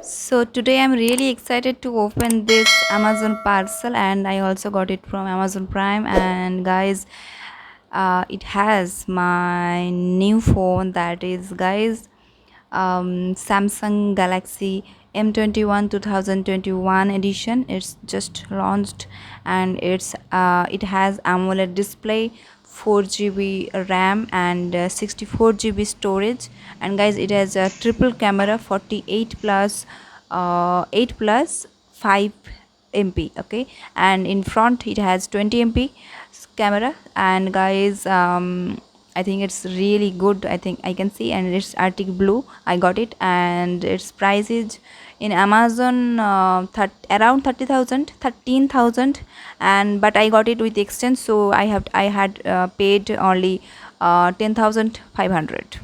So today I'm really excited to open this Amazon parcel, and I also got it from Amazon Prime. And guys, it has my new phone, that is guys, Samsung Galaxy M21 2021 edition. It's just launched, and it has AMOLED display, 4 GB RAM, and 64 GB storage. And guys, it has a triple camera, 48 plus 8 plus 5 MP. Okay, and in front it has 20 MP camera. And guys, I think it's really good. I think I can see, and it's Arctic blue. I got it, and its price is in Amazon around 30,000, 13,000. And but I got it with exchange, so I had paid only 10,500.